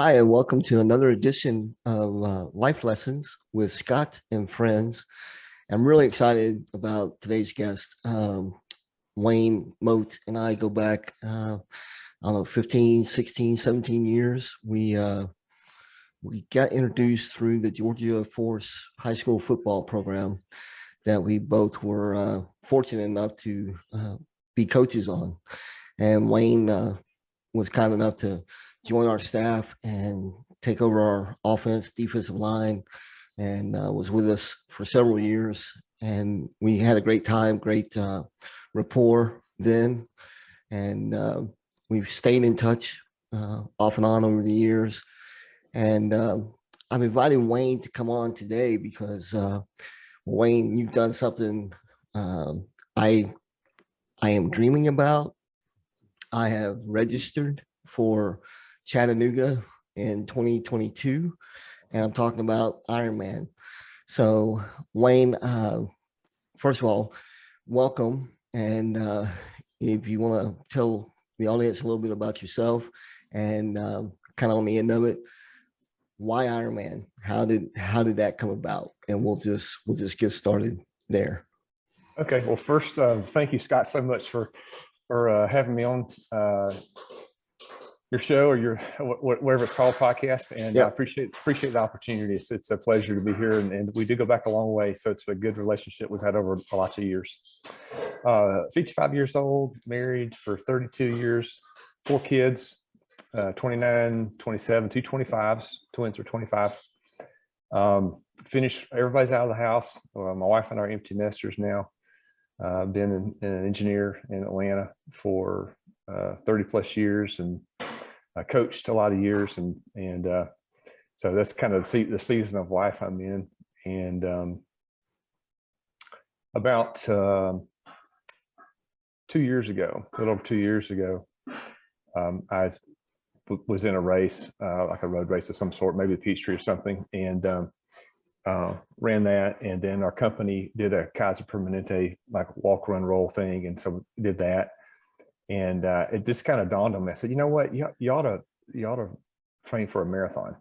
Hi, and welcome to another edition of Life Lessons with Scott and Friends. I'm really excited about today's guest. Wayne Mote and I go back, I don't know, 15, 16, 17 years. We got introduced through the Georgia Force High School football program that we both were fortunate enough to be coaches on. And Wayne was kind enough to join our staff and take over our offense, defensive line, and was with us for several years. And we had a great time, great rapport then. And we've stayed in touch off and on over the years. And I'm inviting Wayne to come on today because Wayne, you've done something I am dreaming about. I have registered for Chattanooga in 2022, and I'm talking about IronMan. So, Wayne, first of all, welcome. And if you want to tell the audience a little bit about yourself and kind of on the end of it, why IronMan? How did that come about? And we'll just get started there. Okay. Well, first, thank you, Scott, so much for having me on your show or your whatever it's called, podcast. And I appreciate the opportunity. It's a pleasure to be here, and we do go back a long way. So it's a good relationship we've had over lots of years. 55 years old, married for 32 years, 4 kids. 29, 27, 2 25s, twins are 25. Finished, everybody's out of the house. My wife and I are empty nesters now. I've been an engineer in Atlanta for 30 plus years, and I coached a lot of years. And so that's kind of the season of life I'm in. And about 2 years ago, a little over 2 years ago, I was in a race, like a road race of some sort, maybe the Peachtree or something, and ran that. And then our company did a Kaiser Permanente, like walk, run, roll thing. And so we did that. And it just kind of dawned on me. I said, you know what, you ought to train for a marathon.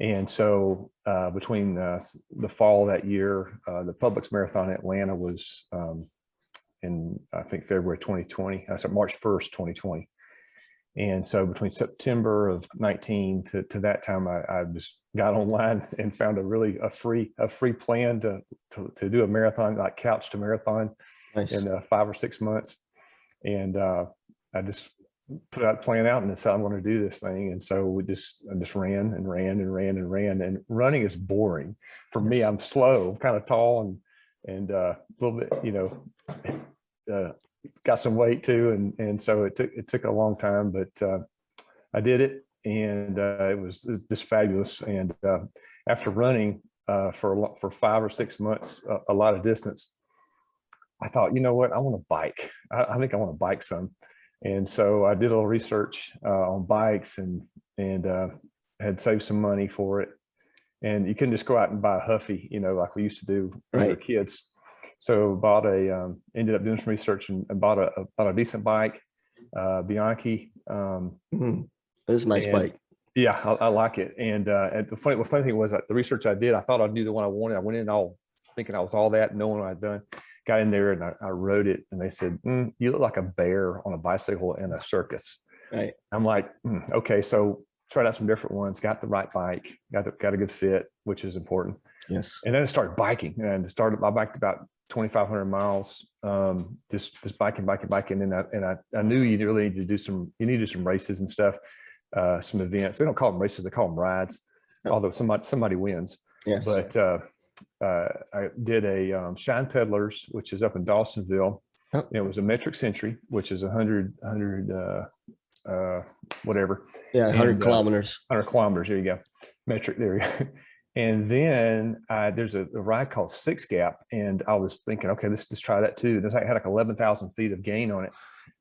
And so between the fall of that year, the Publix Marathon in Atlanta was in, I think, February 2020, March 1st, 2020. And so between September of 19 to that time, I just got online and found a free plan to do a marathon, like couch to marathon. Nice. In 5 or 6 months. And I just put that plan out and said, I'm going to do this thing. And so I just ran. And running is boring for me. I'm slow, I'm kind of tall and a little bit, got some weight too, and so it took a long time, but I did it, and it was just fabulous. And after running for 5 or 6 months, a lot of distance, I thought, you know what, I want to bike. I think I want to bike some, and so I did a little research on bikes and had saved some money for it. And you couldn't just go out and buy a Huffy, like we used to do when we were kids. So ended up doing some research and bought a decent bike, Bianchi. It's a nice bike. Yeah, I like it. And the funny thing was that the research I did, I thought I knew the one I wanted. I went in all thinking I was all that, knowing what I'd done. Got in there and I rode it, and they said, you look like a bear on a bicycle in a circus. Right. I'm like, okay. So tried out some different ones, got the right bike, got a good fit, which is important. Yes. And then I started biking, and I biked about 2,500 miles, just biking. And I knew you really need to do some races and stuff, some events. They don't call them races, they call them rides, although somebody wins. Yes. But I did a Shine Peddlers, which is up in Dawsonville. And it was a metric century, which is 100 whatever. Yeah, 100 kilometers. 100 kilometers, there you go. Metric, there you go. And then there's a ride called Six Gap, and I was thinking, okay, let's just try that too. It had like 11,000 feet of gain on it,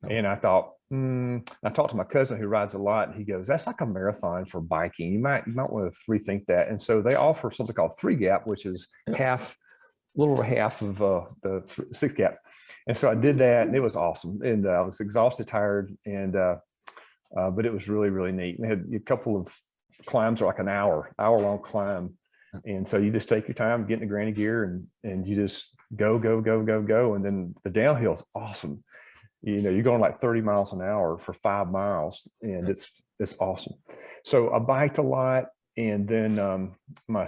and I thought, I talked to my cousin who rides a lot, and he goes, "That's like a marathon for biking. You might want to rethink that." And so they offer something called Three Gap, which is a little over half of the Six Gap. And so I did that, and it was awesome. And I was exhausted, tired, and but it was really, really neat. And they had a couple of climbs are like an hour long climb. And so you just take your time, get in the granny gear, and you just go. And then the downhill is awesome. You know, you're going like 30 miles an hour for 5 miles, and it's awesome. So I biked a lot. And then my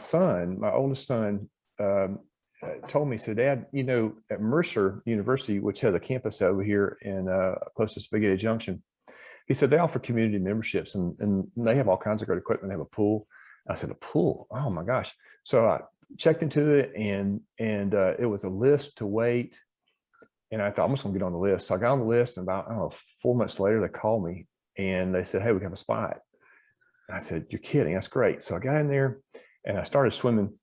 oldest son, told me, said, Dad, you know, at Mercer University, which has a campus over here in close to Spaghetti Junction, he said they offer community memberships, and they have all kinds of great equipment. They have a pool. I said, a pool? Oh my gosh. So I checked into it, and it was a list to wait. And I thought, I'm just gonna get on the list. So I got on the list, and about, I don't know, 4 months later, they called me and they said, hey, we have a spot. And I said, you're kidding, that's great. So I got in there and I started swimming.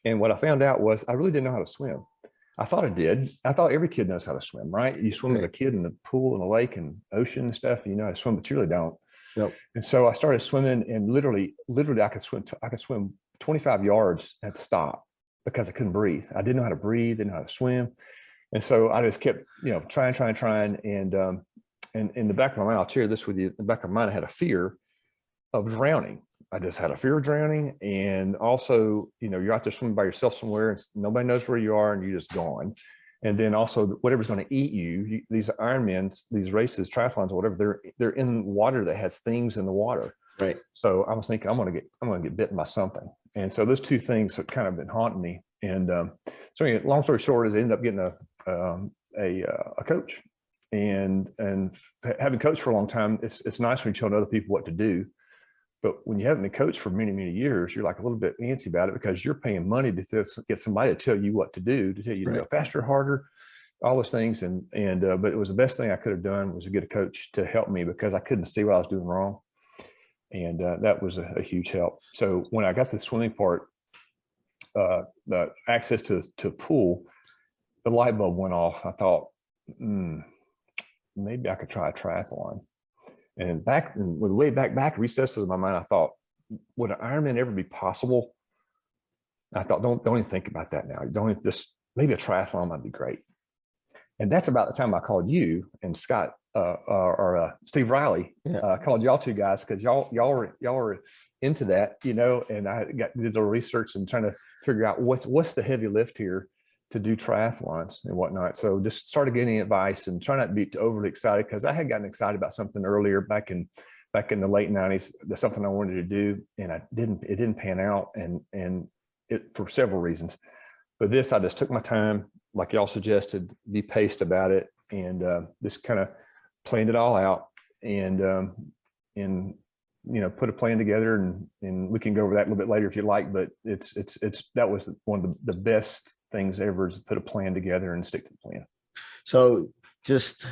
And what I found out was I really didn't know how to swim. I thought I did. I thought every kid knows how to swim, right? You swim with a kid in the pool and the lake and ocean and stuff, and you know how to swim, but you really don't. Yep. And so I started swimming, and literally I could swim 25 yards at the stop because I couldn't breathe. I didn't know how to breathe, didn't know how to swim. And so I just kept, you know, trying. And in the back of my mind, I'll share this with you. In the back of my mind, I had a fear of drowning. I just had a fear of drowning. And also, you know, you're out there swimming by yourself somewhere and nobody knows where you are and you're just gone. And then also whatever's going to eat you, these Ironmans, these races, triathlons, or whatever, they're in water that has things in the water. Right. So I was thinking, I'm going to get bitten by something. And so those two things have kind of been haunting me. And so anyway, long story short is I ended up getting a coach, and having coached for a long time, it's nice when you tell other people what to do. But when you haven't been coached for many, many years, you're like a little bit antsy about it because you're paying money to get somebody to tell you what to do, to tell you to go faster, harder, all those things. But it was the best thing I could have done was to get a coach to help me because I couldn't see what I was doing wrong. And that was a huge help. So when I got the swimming part, the access to a pool, the light bulb went off. I thought, maybe I could try a triathlon. And with way back recesses of my mind, I thought, would an Ironman ever be possible? I thought, don't even think about that now. Don't even, just maybe a triathlon might be great. And that's about the time I called you and Scott or Steve Riley. I called y'all two guys because y'all were into that, you know. And I did a little research and trying to figure out what's the heavy lift here to do triathlons and whatnot. So just started getting advice and trying not to be overly excited because I had gotten excited about something earlier back in the late 90s. That's something I wanted to do, and it didn't pan out, and it for several reasons. But this, I just took my time, like y'all suggested, be paced about it, and just kind of planned it all out, and you know, put a plan together, and we can go over that a little bit later if you like. But that was one of the best things ever, is to put a plan together and stick to the plan. So just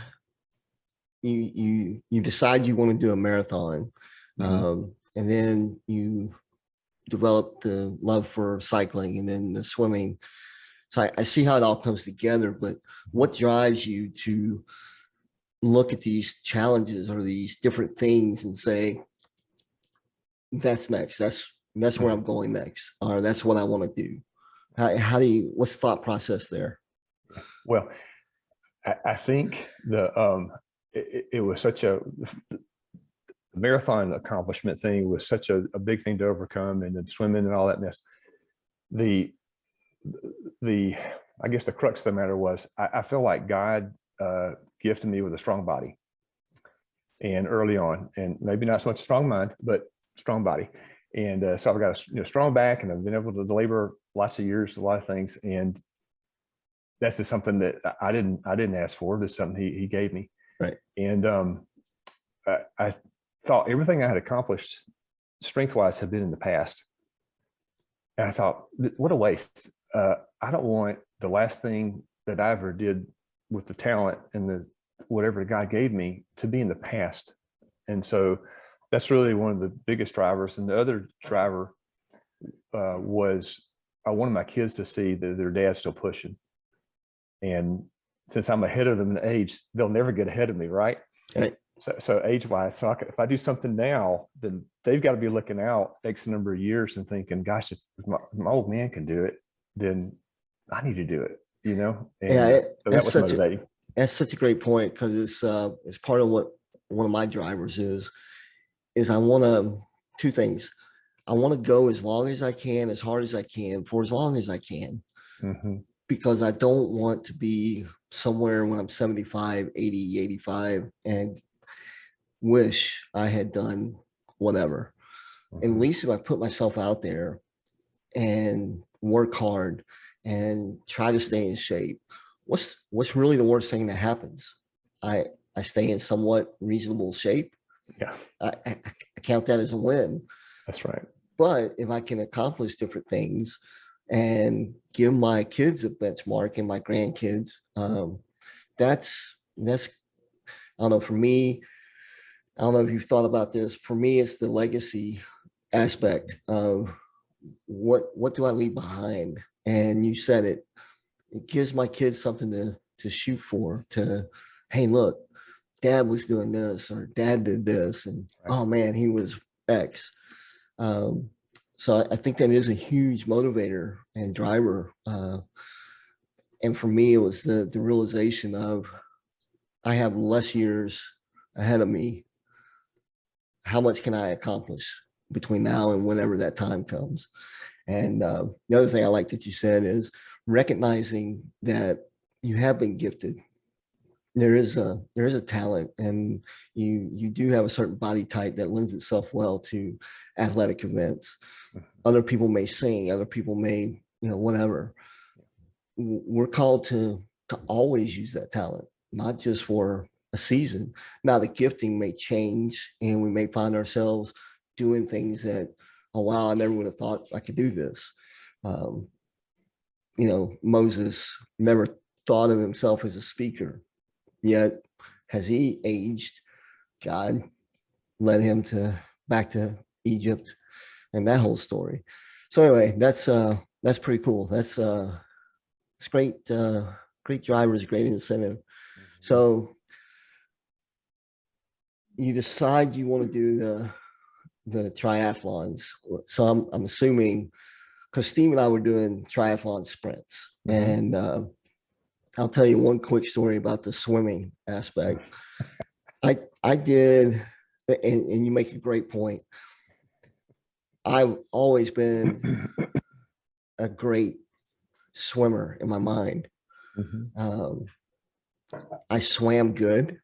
you decide you want to do a marathon, and then you develop the love for cycling and then the swimming. So I see how it all comes together, but what drives you to look at these challenges or these different things and say, that's next, that's where I'm going next, or that's what I want to do? How do you, what's the thought process there? Well, I think it was such a marathon accomplishment thing was such a big thing to overcome, and then swimming and all that mess. I guess the crux of the matter was I feel like God gifted me with a strong body, and early on, and maybe not so much strong mind, but strong body. And so I've got a strong back, and I've been able to labor lots of years, a lot of things. And that's just something that I didn't ask for. It's something he gave me. Right. And I thought everything I had accomplished strength-wise had been in the past. And I thought, what a waste. I don't want the last thing that I ever did with the talent and whatever God gave me to be in the past. And so that's really one of the biggest drivers. And the other driver was I wanted my kids to see that their dad's still pushing. And since I'm ahead of them in age, they'll never get ahead of me, right? Right. So age-wise, so if I do something now, then they've got to be looking out X number of years and thinking, gosh, if my old man can do it, then I need to do it, And so that was motivating. That's such a great point, because it's part of what one of my drivers is I want to, two things. I want to go as long as I can, as hard as I can, for as long as I can, Mm-hmm. because I don't want to be somewhere when I'm 75, 80, 85 and wish I had done whatever. And at Mm-hmm. least if I put myself out there and work hard and try to stay in shape, what's really the worst thing that happens? I I stay in somewhat reasonable shape. Yeah, I count that as a win. that's right. But if I can accomplish different things and give my kids a benchmark and my grandkids, that's I don't know, for me, I don't know if you've thought about this. For me, it's the legacy aspect of what do I leave behind? And you said it. It gives my kids something to shoot for. To, hey, look, dad was doing this, or dad did this, and Right. oh man, he was X. Um, so I think that is a huge motivator and driver. And for me, it was the realization of I have less years ahead of me. How much can I accomplish between now and whenever that time comes? And the other thing I like that you said is recognizing that you have been gifted. There is a talent, and you do have a certain body type that lends itself well to athletic events. Other people may sing, other people may, whatever. We're called to always use that talent, not just for a season. Now the gifting may change, and we may find ourselves doing things that, oh wow, I never would have thought I could do this. Um, Moses never thought of himself as a speaker, yet has he aged? God led him to back to Egypt and that whole story. So anyway, that's pretty cool. It's great. Great drivers, great incentive. Mm-hmm. So you decide you want to do the triathlons. So I'm assuming, because Steve and I were doing triathlon sprints, Mm-hmm. and I'll tell you one quick story about the swimming aspect. I did, and you make a great point. I've always been a great swimmer in my mind. Mm-hmm. I swam good,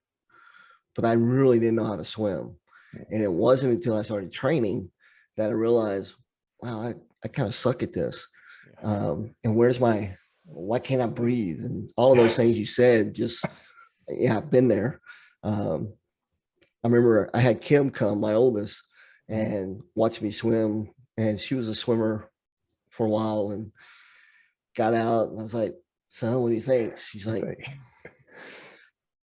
but I really didn't know how to swim. And it wasn't until I started training that I realized, wow, I kind of suck at this. And why can't I breathe? And all of those things you said, just, yeah, I've been there. Um, I remember I had Kim come, my oldest, and watch me swim. And she was a swimmer for a while and got out. And I was like, so what do you think? She's like,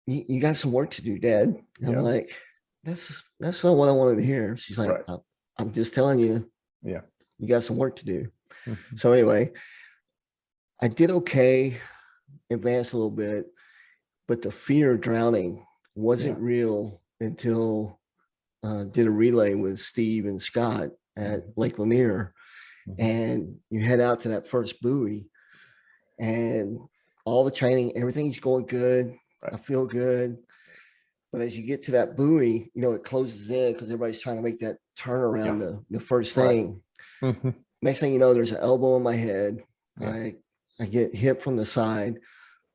you got some work to do, Dad. And I'm Yeah. like, that's not what I wanted to hear. She's like, Right. I'm just telling you, Yeah. you got some work to do. Mm-hmm. So anyway, I did okay, advanced a little bit, but the fear of drowning wasn't real until did a relay with Steve and Scott at Lake Lanier. Mm-hmm. And you head out to that first buoy, and all the training, everything's going good. Right. I feel good. But as you get to that buoy, it closes in because everybody's trying to make that turn around the first thing. Right. Mm-hmm. Next thing you know, there's an elbow in my head. Yeah. I get hit from the side.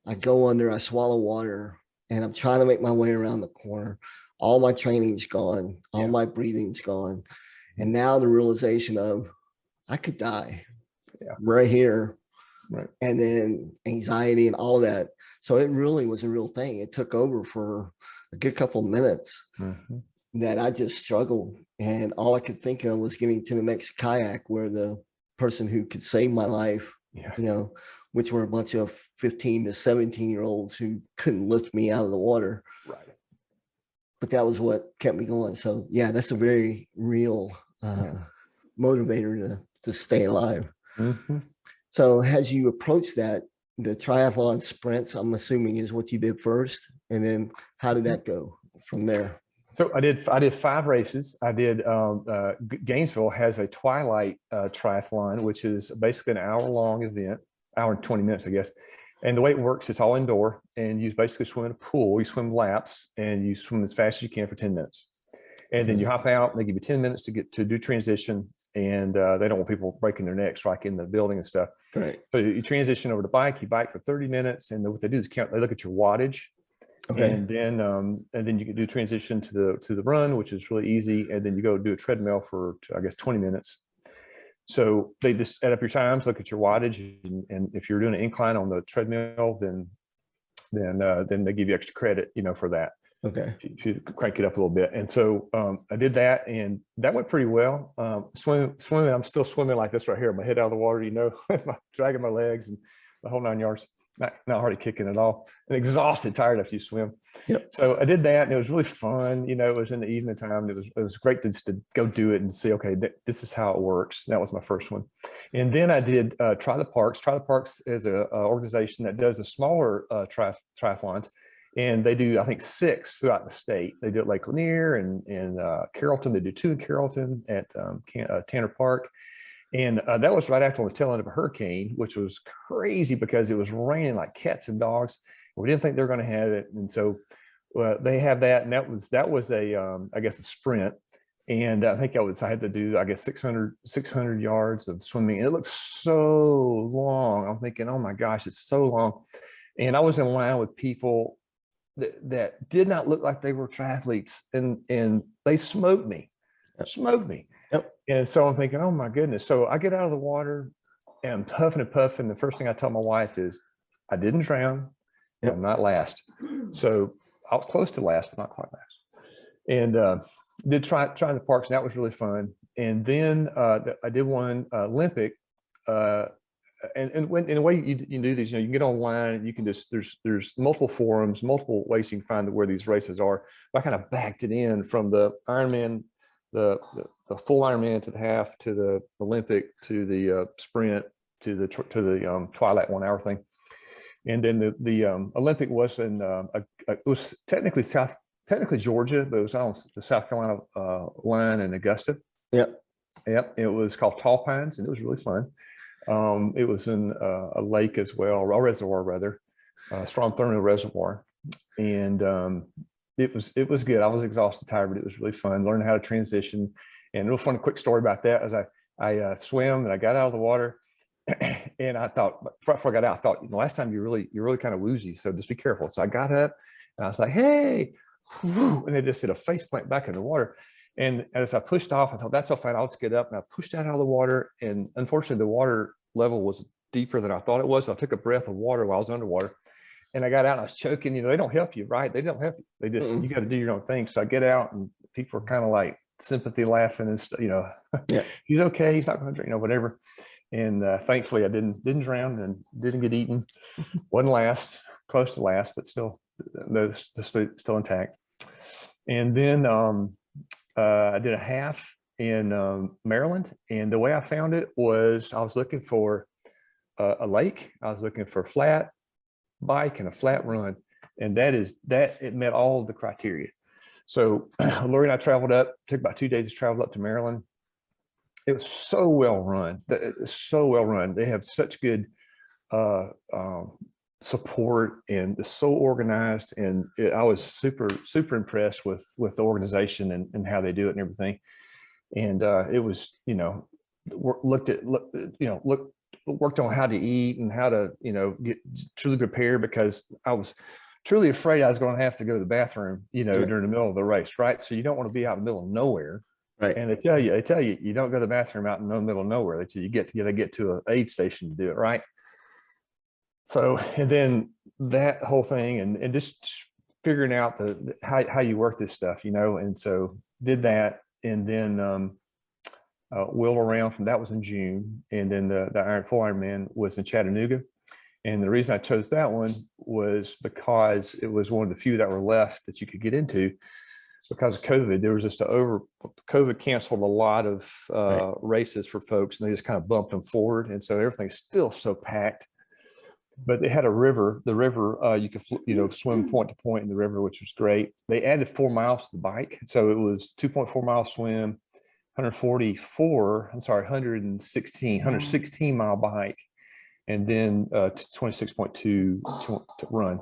I go under, I swallow water, and I'm trying to make my way around the corner. All my training's gone. All my breathing's gone. And now the realization of I could die right here. Right. And then anxiety and all that. So it really was a real thing. It took over for a good couple of minutes that I just struggled. And all I could think of was getting to the next kayak where the person who could save my life, which were a bunch of 15 to 17-year-olds who couldn't lift me out of the water. Right. But that was what kept me going. So yeah, that's a very real motivator to stay alive. Mm-hmm. So as you approach that, the triathlon sprints, I'm assuming, is what you did first. And then how did that go from there? So I did 5 races. I did Gainesville has a twilight triathlon, which is basically an hour-long event, hour and 20 minutes, I guess. And the way it works, it's all indoor, and you basically swim in a pool. You swim laps, and you swim as fast as you can for 10 minutes. And then you hop out, and they give you 10 minutes to do transition. And they don't want people breaking their necks like in the building and stuff. Right. So you transition over to bike, you bike for 30 minutes. And what they do is they look at your wattage. Okay. And then you can do transition to the run, which is really easy. And then you go do a treadmill for, I guess, 20 minutes. So they just add up your times, look at your wattage, and if you're doing an incline on the treadmill, then they give you extra credit, for that. Okay. If you crank it up a little bit. And so I did that, and that went pretty well. Swimming, I'm still swimming like this right here, my head out of the water, dragging my legs and the whole 9 yards. Not hardly kicking at all, and exhausted, tired after you swim. Yep. So I did that, and it was really fun. It was in the evening time. It was great to go do it and see, okay, this is how it works. That was my first one. And then I did Try the Parks. Try the Parks is an organization that does the smaller triathlons, and they do, I think, 6 throughout the state. They do at Lake Lanier and Carrollton. They do 2 in Carrollton at Tanner Park. And that was right after on the tail end of a hurricane, which was crazy because it was raining like cats and dogs. We didn't think they were going to have it. And so they have that. And that was a, I guess, a sprint. And I think I had to do, I guess, 600 yards of swimming. And it looked so long. I'm thinking, oh my gosh, it's so long. And I was in line with people that did not look like they were triathletes. And they smoked me. Yep. And so I'm thinking, oh my goodness. So I get out of the water and I'm huffing and puffing. The first thing I tell my wife is, I didn't drown. Yep. I'm not last. So I was close to last, but not quite last. And did try the parks, and that was really fun. And then I did one Olympic. And when, in a way you do these, you can get online and you can just, there's multiple forums, multiple ways you can find where these races are. But I kind of backed it in from the Ironman, the full Ironman to the half, to the Olympic, to the sprint, to the Twilight 1 hour thing. And then the Olympic was in it was technically Georgia, but it was on the South Carolina line in Augusta. Yep. It was called Tall Pines, and it was really fun. It was in a lake as well, a reservoir rather, Strom Thurmond Reservoir, and it was good. I was exhausted, tired, but it was really fun. Learning how to transition. And a real funny quick story about that is I swam and I got out of the water, and I thought, before I got out, I thought, last time you're really kind of woozy, so just be careful. So I got up and I was like, hey, whoo, and they just did a face plant back in the water. And as I pushed off, I thought, that's so fine, I'll just get up. And I pushed out of the water, and unfortunately the water level was deeper than I thought it was. So I took a breath of water while I was underwater. And I got out and I was choking. They don't help you, right? They don't help you. They just, you got to do your own thing. So I get out, and people are kind of like sympathy laughing and stuff, yeah. He's okay. He's not going to drink, whatever. And thankfully I didn't drown and didn't get eaten. Wasn't last, close to last, but still intact. And then I did a half in Maryland. And the way I found it was I was looking for a lake. I was looking for a flat bike and a flat run, and it met all of the criteria. So Lori and I traveled up, took about 2 days to travel up to Maryland. It was so well run. They have such good support, and it's so organized. And I was super impressed with the organization and how they do it and everything. And it was, worked on how to eat and how to, get truly prepared, because I was truly afraid I was going to have to go to the bathroom, during the middle of the race. Right. So you don't want to be out in the middle of nowhere. Right. And they tell you, you don't go to the bathroom out in the middle of nowhere. They tell you get to an aid station to do it. Right. So, and then that whole thing and just figuring out how you work this stuff, and so did that. And then, wheeled around from that was in June, and then the full Ironman was in Chattanooga. And the reason I chose that one was because it was one of the few that were left that you could get into because of COVID. There was just COVID canceled a lot of races for folks, and they just kind of bumped them forward. And so everything's still so packed. But they had a river. The river, you could swim point to point in the river, which was great. They added 4 miles to the bike, so it was 2.4 mile swim, 116 mile bike, and then 26.2 to run.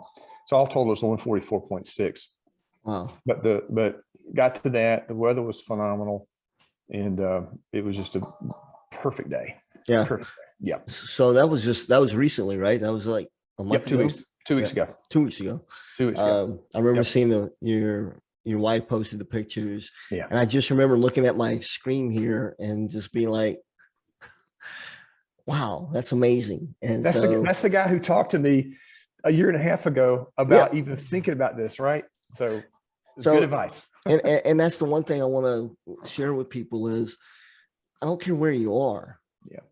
So all total was 144.6. Wow. But got to that. The weather was phenomenal, and it was just a perfect day. Yeah. Perfect day. Yeah. So that was recently, right? That was like a month Yep, 2 ago. weeks. 2 weeks ago. 2 weeks ago. 2 weeks ago. I remember Yep. seeing your wife posted the pictures, Yeah. and I just remember looking at my screen here and just being like, "Wow, that's amazing!" And That's the guy who talked to me a year and a half ago about even thinking about this, right? So it's good advice. and that's the one thing I want to share with people is I don't care where you are. Yeah.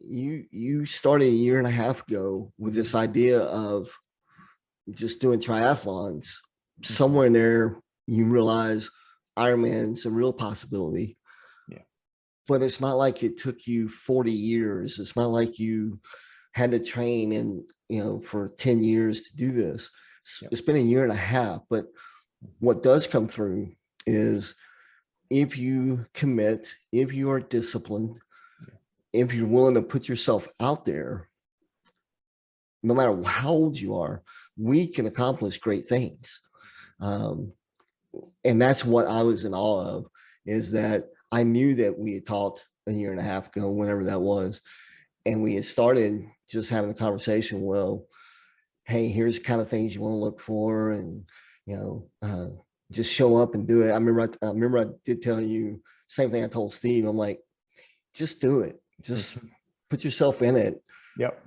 You started a year and a half ago with this idea of just doing triathlons. Somewhere in there, you realize Ironman's a real possibility. Yeah. But it's not like it took you 40 years. It's not like you had to train for 10 years to do this. It's been a year and a half, but what does come through is if you commit, if you are disciplined, if you're willing to put yourself out there, no matter how old you are, we can accomplish great things. And that's what I was in awe of, is that I knew that we had talked a year and a half ago, whenever that was, and we had started just having a conversation. Well, hey, here's the kind of things you want to look for, and just show up and do it. I remember I did tell you same thing I told Steve. I'm like, just do it. Just put yourself in it. Yep.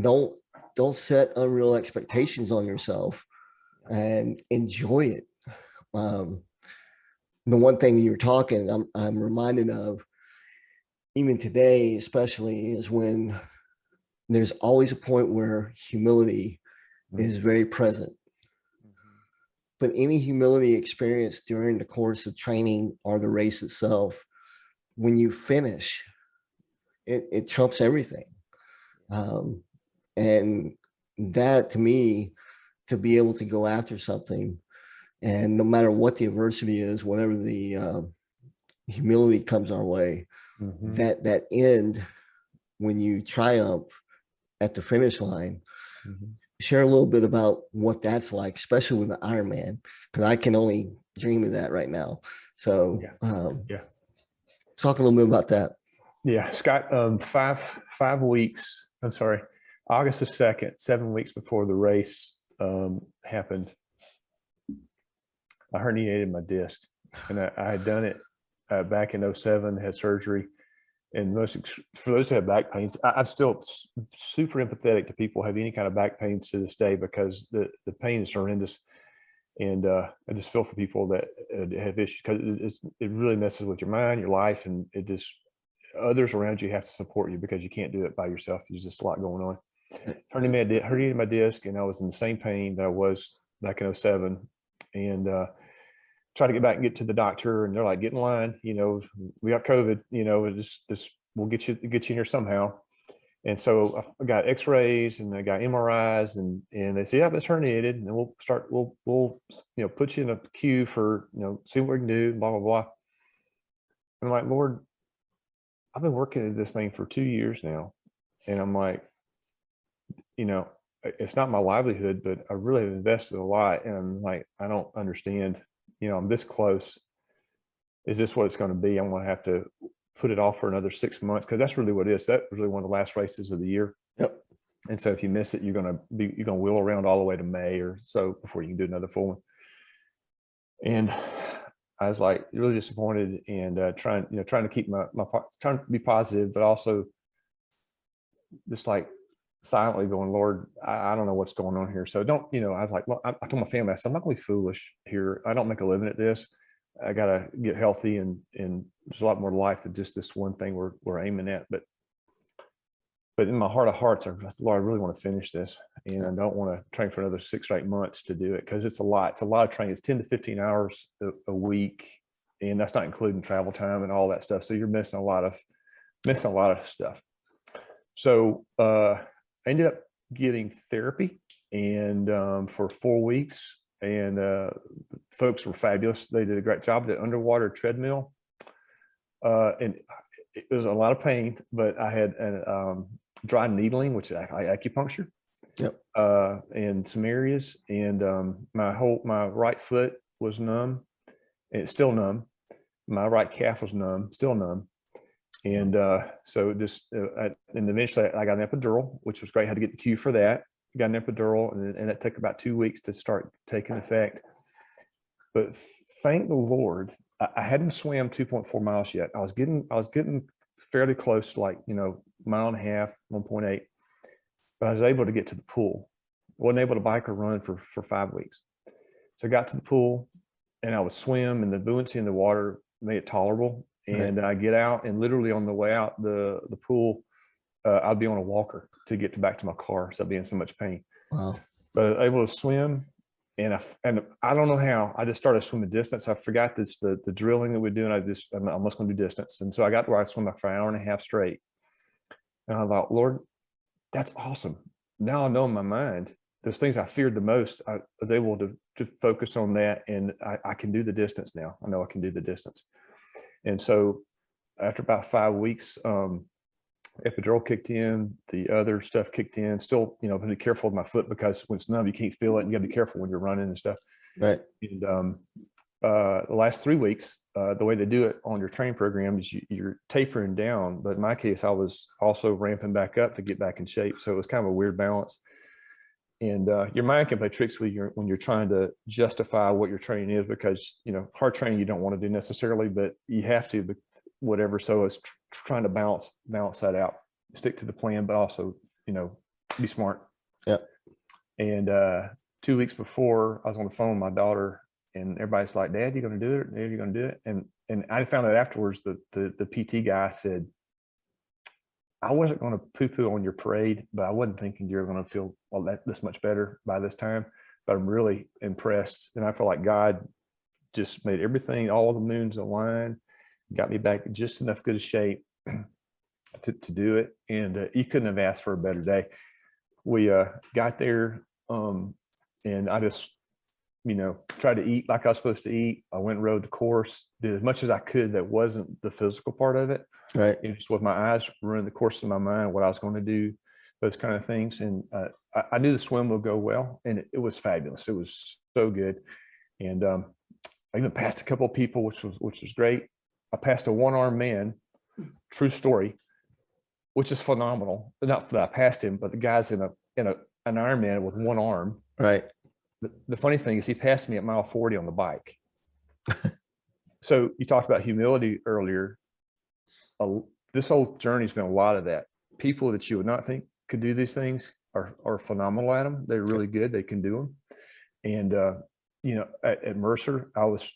Don't set unreal expectations on yourself, and enjoy it. The one thing you were talking, I'm reminded of, even today, especially, is when there's always a point where humility is very present. But any humility experienced during the course of training or the race itself, when you finish, it trumps everything. And that, to me, to be able to go after something, and no matter what the adversity is, whatever the humility comes our way, that end when you triumph at the finish line. Share a little bit about what that's like, especially with the Ironman, because I can only dream of that right now. So talk a little bit about that. Yeah, Scott, 5 weeks, I'm sorry, August the 2nd, 7 weeks before the race happened, I herniated my disc, and I had done it back in 07, had surgery. And for those who have back pains, I'm still super empathetic to people who have any kind of back pains to this day, because the pain is horrendous. And I just feel for people that have issues, because it really messes with your mind, your life, and it just, others around you have to support you because you can't do it by yourself. There's just a lot going on. Herniated my disc, and I was in the same pain that I was back in 07. And try to get back and get to the doctor, and they're like, get in line, we got COVID, just we'll get you in here somehow. And so I got x-rays and I got MRIs, and they say, yeah, it's herniated, and we'll put you in a queue for, see what we can do, blah, blah, blah. And I'm like, Lord, I've been working at this thing for 2 years now. And I'm like, it's not my livelihood, but I really have invested a lot. And I'm like, I don't understand, I'm this close. Is this what it's going to be? I'm going to have to put it off for another 6 months, because that's really what it is. That's really one of the last races of the year. Yep. And so if you miss it, you're going to wheel around all the way to May or so before you can do another full one. And I was like really disappointed, and trying to keep my trying to be positive, but also just like silently going, Lord, I don't know what's going on here. So don't, I was like, well, I told my family, I said, I'm not going to be foolish here. I don't make a living at this. I got to get healthy, and there's a lot more to life than just this one thing we're aiming at. But in my heart of hearts, I said, Lord, I really want to finish this, and I don't want to train for another 6 or 8 months to do it, because it's a lot. It's a lot of training. It's 10 to 15 hours a week, and that's not including travel time and all that stuff. So you're missing a lot of stuff. So I ended up getting therapy, and for 4 weeks, and folks were fabulous. They did a great job. The underwater treadmill, and it was a lot of pain, but I had dry needling, which is acupuncture, Yep. in some areas. And my right foot was numb, and it's still numb. My right calf was numb, still numb. And so and eventually I got an epidural, which was great. I had to get the cue for that. Got an epidural, and it took about 2 weeks to start taking effect. But thank the Lord, I hadn't swam 2.4 miles yet. I was getting fairly close to, like, mile and a half, 1.8, but I was able to get to the pool. Wasn't able to bike or run for 5 weeks. So I got to the pool, and I would swim, and the buoyancy in the water made it tolerable. And I get out, and literally on the way out the pool, I'd be on a walker to get back to my car. So I'd be in so much pain. Wow. But able to swim. And I don't know how, I just started swimming distance. I forgot the drilling that we're doing. I'm just going to do distance. And so I got to where I swim for an hour and a half straight. And I thought, Lord, that's awesome. Now I know in my mind, those things I feared the most, I was able to focus on that. And I can do the distance now. I know I can do the distance. And so after about 5 weeks, epidural kicked in, the other stuff kicked in. Still, be careful with my foot, because when it's numb, you can't feel it. And you gotta be careful when you're running and stuff. Right. And the last 3 weeks, the way they do it on your training program is you're tapering down. But in my case, I was also ramping back up to get back in shape. So it was kind of a weird balance. And your mind can play tricks with you when you're trying to justify what your training is, because, hard training you don't want to do necessarily, but you have to, but whatever. So it's trying to balance that out, stick to the plan, but also, be smart. Yeah. And 2 weeks before, I was on the phone with my daughter, and everybody's like, Dad, you going to do it? Dad, you going to do it? And I found out afterwards that the PT guy said, I wasn't going to poo-poo on your parade, but I wasn't thinking you're going to feel this much better by this time. But I'm really impressed. And I feel like God just made everything, all the moons align, got me back in just enough good shape to do it. And you couldn't have asked for a better day. We got there, and I just, tried to eat like I was supposed to eat. I went and rode the course, did as much as I could that wasn't the physical part of it. Right. Just with my eyes running the course in my mind, what I was going to do, those kind of things. And I knew the swim would go well, and it was fabulous. It was so good. And I even passed a couple of people, which was great. I passed a one-armed man, true story, which is phenomenal. Not that I passed him, but the guy's in an Ironman with one arm. Right. The funny thing is, he passed me at mile 40 on the bike. So you talked about humility earlier. This whole journey's been a lot of that. People that you would not think could do these things are phenomenal at them. They're really good. They can do them. And at Mercer, I was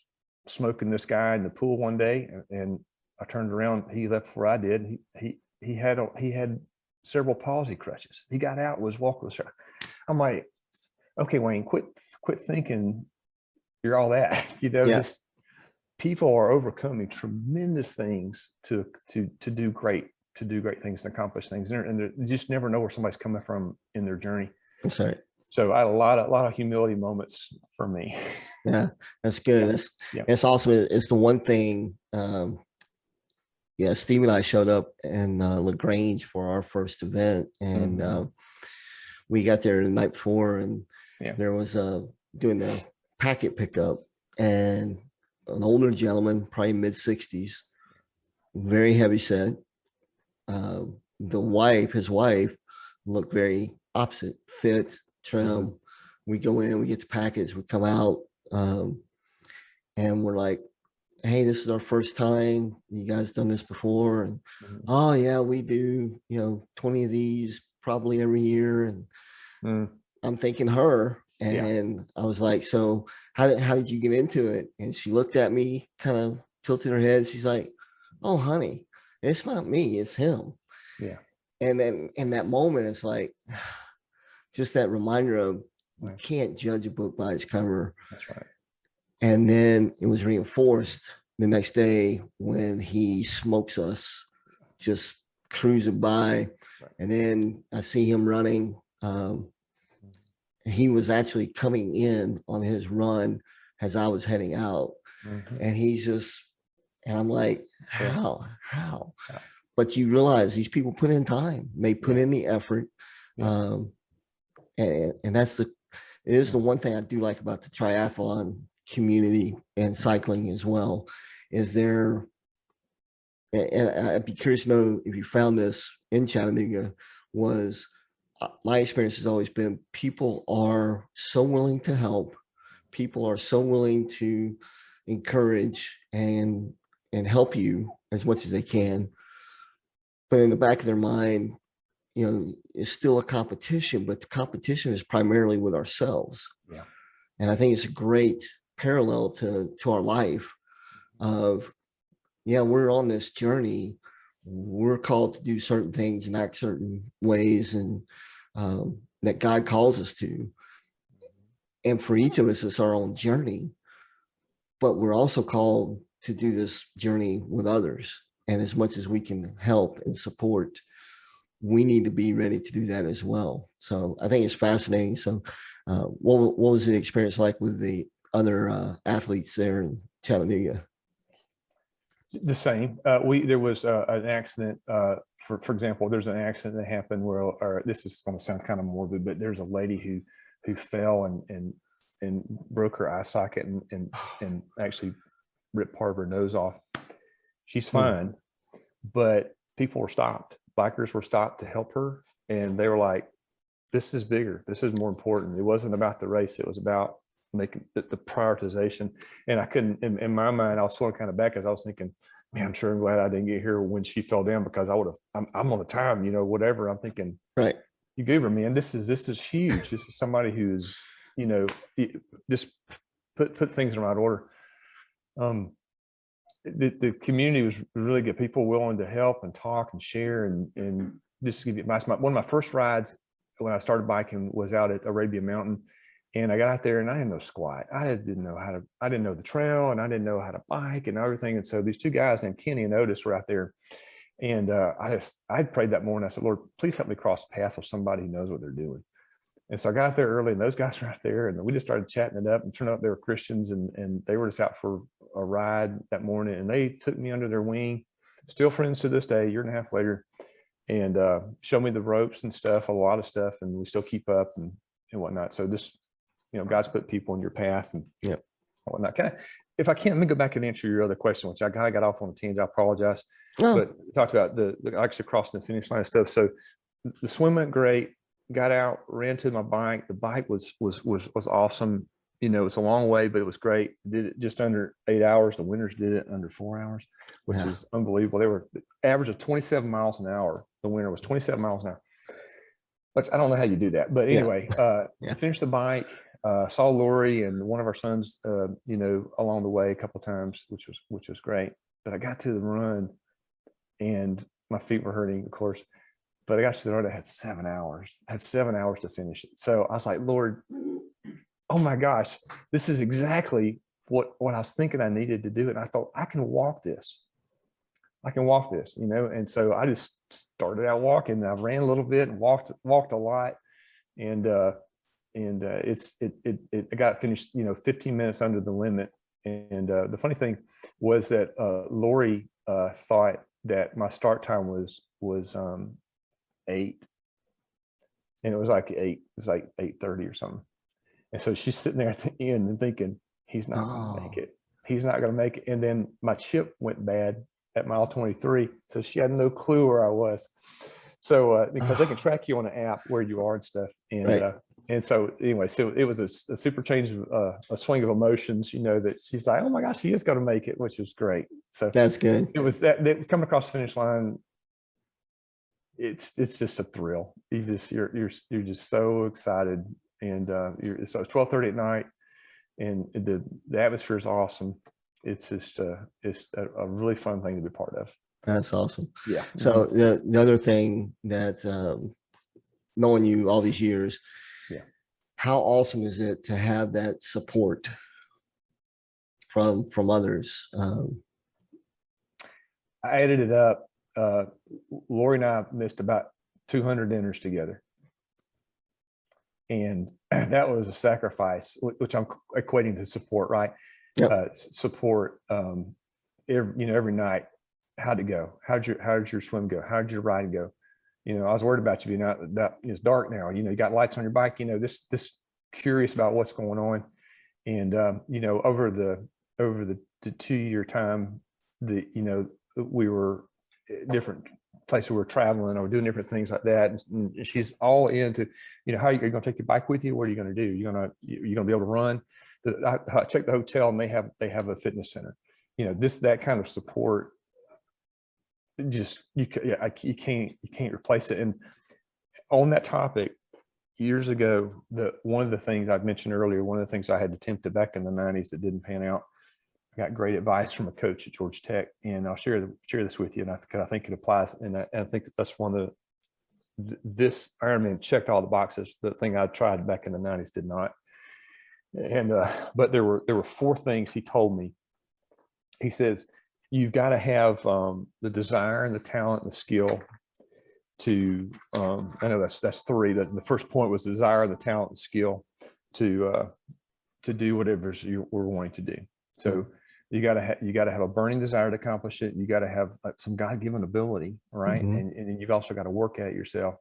smoking this guy in the pool one day, and I turned around. He left before I did. He had cerebral palsy crutches. He got out, was walking. I'm like, okay, Wayne, quit thinking you're all that. Just people are overcoming tremendous things to do great things and accomplish things, and you just never know where somebody's coming from in their journey. That's right. So I had a lot of humility moments for me. Yeah, that's good. It's also, it's the one thing. Steve and I showed up in LaGrange for our first event, and we got there the night before, and there was doing the packet pickup, and an older gentleman, probably mid-60s, very heavy set. His wife looked very opposite, fit, trim. We go in, we get the packets, we come out, and we're like, hey, this is our first time. You guys done this before? And oh yeah, we do, 20 of these probably every year. And I'm thinking her. And I was like, so how did you get into it? And she looked at me, kind of tilted her head. She's like, oh, honey, it's not me, it's him. Yeah. And then in that moment, it's like, just that reminder of, you can't judge a book by its cover. That's right. And then it was reinforced the next day when he smokes us, just cruising by. Right. And then I see him running. He was actually coming in on his run as I was heading out. And he's just, and I'm like, how? but you realize these people put in time, they put in the effort. Um, and it is the one thing I do like about the triathlon community and cycling as well, is there, and I'd be curious to know if you found this in Chattanooga, was my experience has always been people are so willing to help. People are so willing to encourage and help you as much as they can. But in the back of their mind, it's still a competition, but the competition is primarily with ourselves. Yeah. And I think it's a great parallel to our life of, we're on this journey. We're called to do certain things and act certain ways, and that God calls us to. And for each of us, it's our own journey, but we're also called to do this journey with others. And as much as we can help and support, we need to be ready to do that as well. So I think it's fascinating. So what was the experience like with the other athletes there in Chattanooga? The same. There was an accident. For example, there's an accident that happened where, or this is going to sound kind of morbid, but there's a lady who fell and broke her eye socket and actually ripped part of her nose off. She's fine, but people were stopped. Bikers were stopped to help her, and they were like, "This is bigger. This is more important." It wasn't about the race. It was about making the prioritization. And I couldn't, in my mind, I was sort of kind of back as I was thinking, man, I'm sure I'm glad I didn't get here when she fell down, because I would have, I'm on the time, whatever. I'm thinking, right. You gave her, man, this is huge. This is somebody who's, just put things in the right order. The community was really good. People willing to help and talk and share, and just to give you one of my first rides when I started biking was out at Arabia Mountain. And I got out there and I had no squat. I didn't know the trail, and I didn't know how to bike and everything. And so these two guys named Kenny and Otis were out there. And I prayed that morning. I said, Lord, please help me cross the path with somebody who knows what they're doing. And so I got out there early, and those guys were out there, and we just started chatting it up, and turned out they were Christians, and they were just out for a ride that morning, and they took me under their wing, still friends to this day, a year and a half later, and showed me the ropes and stuff, a lot of stuff, and we still keep up and whatnot. So this, God's put people in your path and whatnot. If I can, let me go back and answer your other question, which I kind of got off on a tangent. I apologize. But talked about the actually crossing the finish line stuff. So the swim went great. Got out, ran to my bike. The bike was awesome. It's a long way, but it was great. Did it just under 8 hours. The winners did it under 4 hours, which is unbelievable. They were average of 27 miles an hour. The winner was 27 miles an hour. Which I don't know how you do that, but anyway, finished the bike. Saw Lori and one of our sons, along the way a couple of times, which was great. But I got to the run, and my feet were hurting, of course. But I got to the run. I had 7 hours. I had 7 hours to finish it. So I was like, Lord, oh my gosh, this is exactly what I was thinking I needed to do. And I thought, I can walk this. And so I just started out walking. I ran a little bit and walked a lot, and I got finished 15 minutes under the limit. And the funny thing was that Lori thought that my start time was 8, and it was like 8:30 or something. And so she's sitting there at the end and thinking, he's not gonna make it. He's not gonna make it. And then my chip went bad at mile 23, so she had no clue where I was. So because they can track you on an app where you are and stuff. And and so anyway, so it was a super change of a swing of emotions, that she's like, oh my gosh, he is going to make it, which was great. So that's good. It was that coming across the finish line. It's just a thrill. You're just so excited, and so it's 12:30 at night, and the atmosphere is awesome. It's just it's a really fun thing to be part of. That's awesome. Yeah. So the other thing that knowing you all these years, how awesome is it to have that support from others? I added it up. Lori and I missed about 200 dinners together, and that was a sacrifice, which I'm equating to support, right? Support every night, how'd it go? How'd your swim go? How'd your ride go? You know, I was worried about you being out that it's dark now. You know, you got lights on your bike, you know, this curious about what's going on. And you know, over the 2-year time, you know, we were different places we were traveling or doing different things like that. And she's all into, you know, how are you going to take your bike with you? What are you going to do? You're going to be able to run. I checked the hotel and they have a fitness center. You know, that kind of support, just you can't replace it. And on that topic, years ago, one of the things I've mentioned earlier, one of the things I had attempted back in the 90s that didn't pan out, I got great advice from a coach at Georgia Tech, and I'll share this with you. And I think it applies, and I think that's one of this Ironman checked all the boxes. The thing I tried back in the 90s did not. And but there were 4 things he told me. He says, you've got to have the desire and the talent and the skill to I know that's 3. The first point was desire, the talent, and skill to do whatever we're wanting to do. So you got to have a burning desire to accomplish it. You got to have some God-given ability, right? And you've also got to work at it yourself.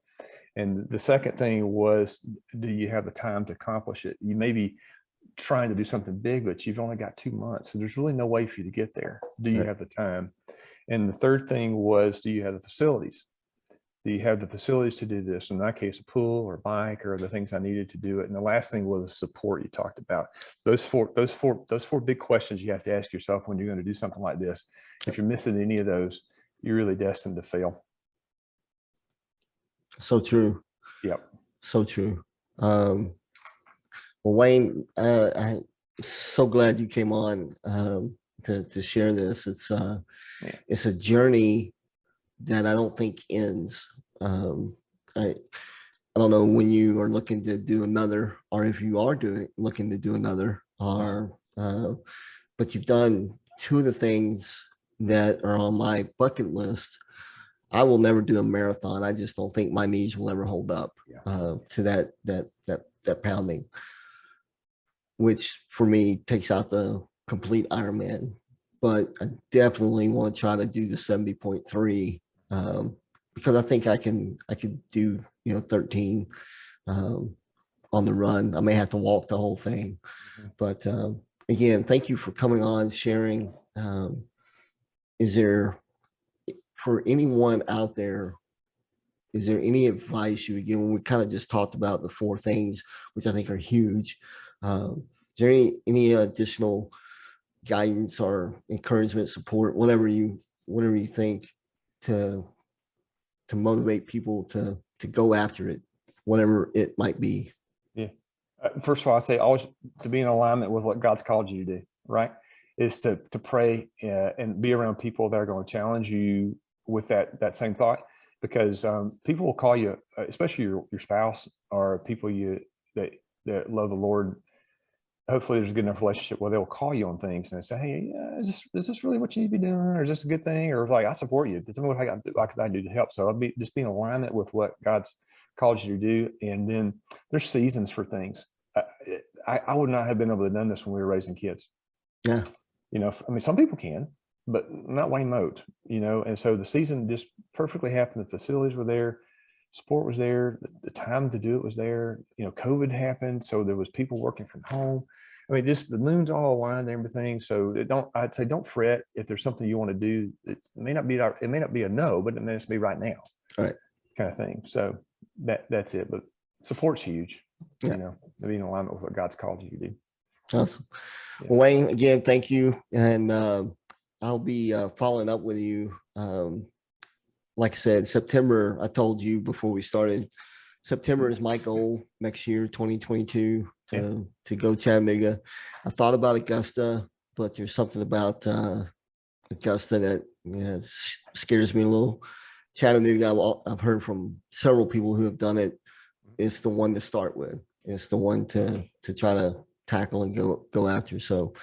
And the second thing was, do you have the time to accomplish it? You may be trying to do something big, but you've only got 2 months, so there's really no way for you to get there. Do you have the time? And the third thing was, do you have the facilities? Do you have the facilities to do this? In that case, a pool or bike or the things I needed to do it. And the last thing was support you talked about. Those four big questions you have to ask yourself when you're going to do something like this. If you're missing any of those, you're really destined to fail. So true. Yep. So true. Well, Wayne, I'm so glad you came on to share this. It's a journey that I don't think ends. I don't know when you are looking to do another, or if you are looking to do another, or but you've done 2 of the things that are on my bucket list. I will never do a marathon. I just don't think my knees will ever hold up to that pounding, which for me takes out the complete Ironman. But I definitely want to try to do the 70.3 because I think I could do 13 on the run. I may have to walk the whole thing, but again, thank you for coming on, sharing. Is there, for anyone out there, is there any advice you would give? When we kind of just talked about the 4 things, which I think are huge. Is there any additional guidance or encouragement, support, whatever you think to motivate people to go after it, whatever it might be? Yeah. First of all, I say always to be in alignment with what God's called you to do, right? Is to pray and be around people that are going to challenge you with that same thought, because people will call you, especially your spouse or people that love the Lord. Hopefully there's a good enough relationship where they'll call you on things and say, hey, is this really what you need to be doing? Or is this a good thing? Or like, I support you. Tell me what I do to help. So I'll just be in alignment with what God's called you to do. And then there's seasons for things. I would not have been able to done this when we were raising kids. Yeah. I mean, some people can, but not Wayne Mote, and so the season just perfectly happened. The facilities were there. Sport was there. The time to do it was there. COVID happened. So there was people working from home. I mean, just the moon's all aligned and everything. So I'd say don't fret if there's something you want to do. It may not be a no, but it may just be right now. Right. Kind of thing. So that's it. But support's huge, Yeah. Being in alignment with what God's called you to do. Awesome. Yeah. Well, Wayne, again, thank you. And I'll be following up with you. Like I said, September, I told you before we started, September is my goal next year, 2022, to go Chattanooga. I thought about Augusta, but there's something about Augusta that scares me a little. Chattanooga, I've heard from several people who have done it. It's the one to start with. It's the one to try to tackle and go after. So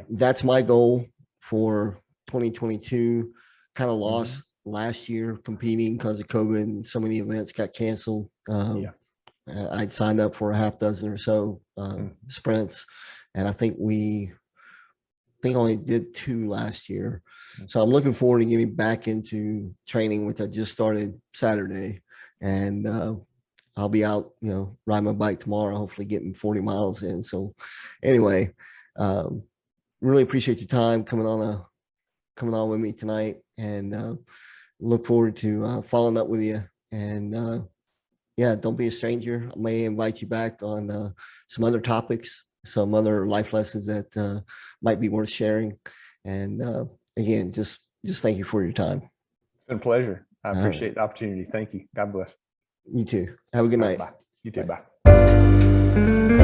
that's my goal for 2022. Kind of lost last year competing because of COVID, and so many events got canceled. I'd signed up for a half dozen or so sprints, and I think we think I only did 2 last year. So I'm looking forward to getting back into training, which I just started Saturday. And I'll be out, riding my bike tomorrow, hopefully getting 40 miles in. So anyway, really appreciate your time coming on with me tonight, and look forward to following up with you. And yeah, don't be a stranger. I may invite you back on some other topics, some other life lessons that might be worth sharing. And again, just thank you for your time. It's been a pleasure. I All appreciate right. the opportunity. Thank you. God bless. You too. Have a good All right, night. bye. You too. Bye. Bye.